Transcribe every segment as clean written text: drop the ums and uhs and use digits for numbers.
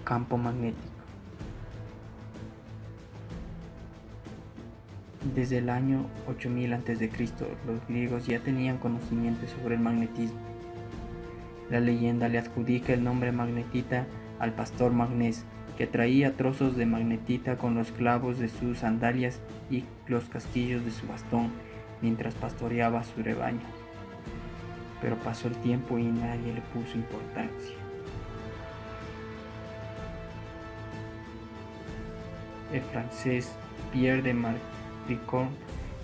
Campo magnético. Desde el año 8000 a.C., los griegos ya tenían conocimiento sobre el magnetismo. La leyenda le adjudica el nombre magnetita al pastor Magnés, que traía trozos de magnetita con los clavos de sus sandalias y los casquillos de su bastón mientras pastoreaba su rebaño. Pero pasó el tiempo y nadie le puso importancia. El francés Pierre de Maricourt,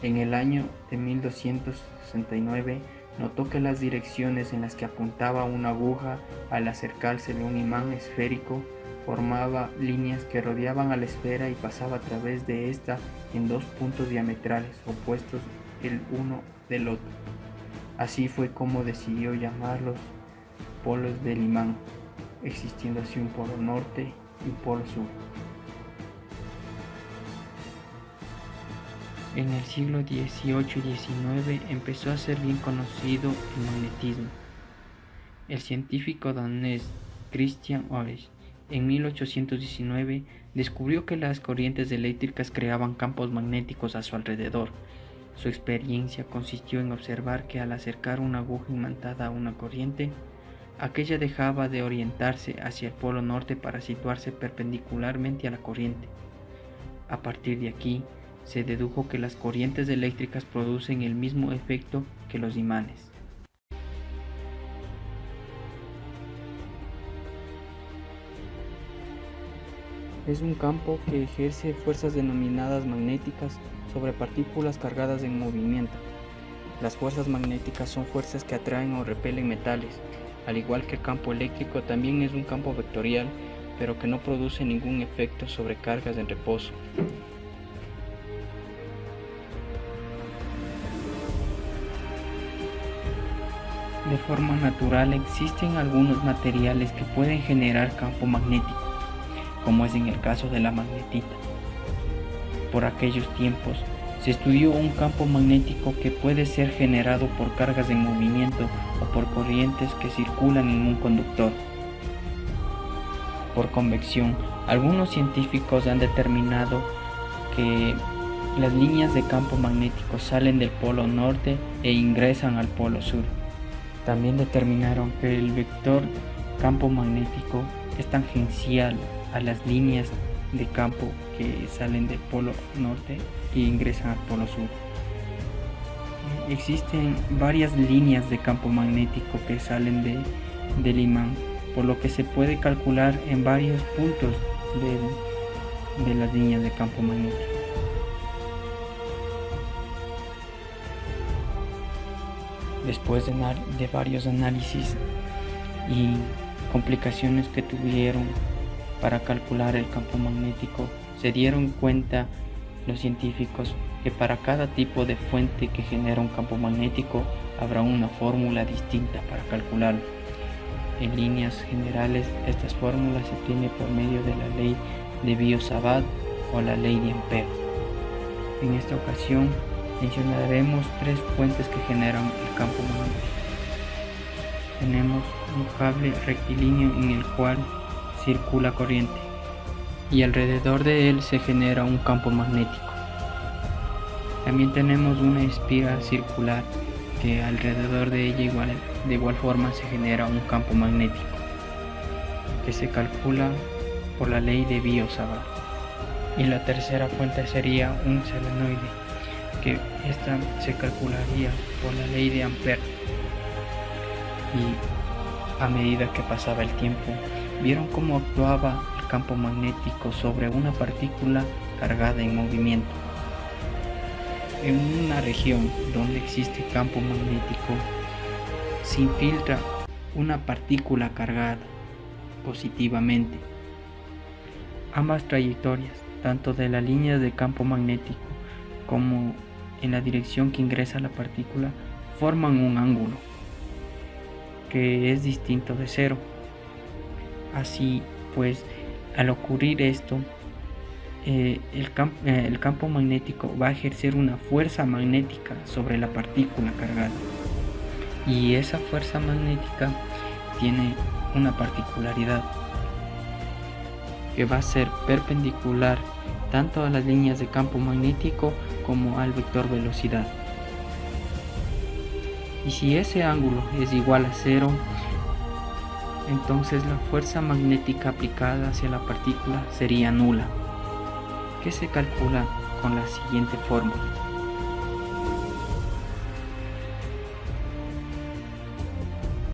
en el año de 1269, notó que las direcciones en las que apuntaba una aguja al acercarse de un imán esférico formaba líneas que rodeaban a la esfera y pasaba a través de esta en dos puntos diametrales opuestos el uno del otro. Así fue como decidió llamarlos polos del imán, existiendo así un polo norte y un polo sur. En el siglo XVIII y XIX empezó a ser bien conocido el magnetismo. El científico danés Christian Huygens en 1819 descubrió que las corrientes eléctricas creaban campos magnéticos a su alrededor. Su experiencia consistió en observar que al acercar una aguja imantada a una corriente, aquella dejaba de orientarse hacia el polo norte para situarse perpendicularmente a la corriente. A partir de aquí, se dedujo que las corrientes eléctricas producen el mismo efecto que los imanes. Es un campo que ejerce fuerzas denominadas magnéticas sobre partículas cargadas en movimiento. Las fuerzas magnéticas son fuerzas que atraen o repelen metales. Al igual que el campo eléctrico, también es un campo vectorial, pero que no produce ningún efecto sobre cargas en reposo. De forma natural existen algunos materiales que pueden generar campo magnético, como es en el caso de la magnetita. Por aquellos tiempos se estudió un campo magnético que puede ser generado por cargas en movimiento o por corrientes que circulan en un conductor. Por convección, algunos científicos han determinado que las líneas de campo magnético salen del polo norte e ingresan al polo sur. También determinaron que el vector campo magnético es tangencial a las líneas de campo que salen del polo norte e ingresan al polo sur. Existen varias líneas de campo magnético que salen del imán, por lo que se puede calcular en varios puntos de las líneas de campo magnético. Después de varios análisis y complicaciones que tuvieron para calcular el campo magnético, se dieron cuenta los científicos que para cada tipo de fuente que genera un campo magnético habrá una fórmula distinta para calcularlo. En líneas generales, estas fórmulas se obtienen por medio de la ley de Biot-Savart o la ley de Ampère. En esta ocasión mencionaremos tres fuentes que generan el campo magnético. Tenemos un cable rectilíneo en el cual circula corriente y alrededor de él se genera un campo magnético. También tenemos una espiral circular que alrededor de ella de igual forma se genera un campo magnético que se calcula por la ley de Biot-Savart. Y la tercera fuente sería un solenoide, que esta se calcularía por la ley de Ampère. Y a medida que pasaba el tiempo, vieron cómo actuaba el campo magnético sobre una partícula cargada en movimiento. En una región donde existe campo magnético, se infiltra una partícula cargada positivamente. Ambas trayectorias, tanto de la línea de campo magnético como en la dirección que ingresa la partícula, forman un ángulo que es distinto de cero. Así pues, al ocurrir esto, el campo magnético va a ejercer una fuerza magnética sobre la partícula cargada, y esa fuerza magnética tiene una particularidad, que va a ser perpendicular tanto a las líneas de campo magnético como al vector velocidad. Y si ese ángulo es igual a 0, entonces la fuerza magnética aplicada hacia la partícula sería nula, que se calcula con la siguiente fórmula.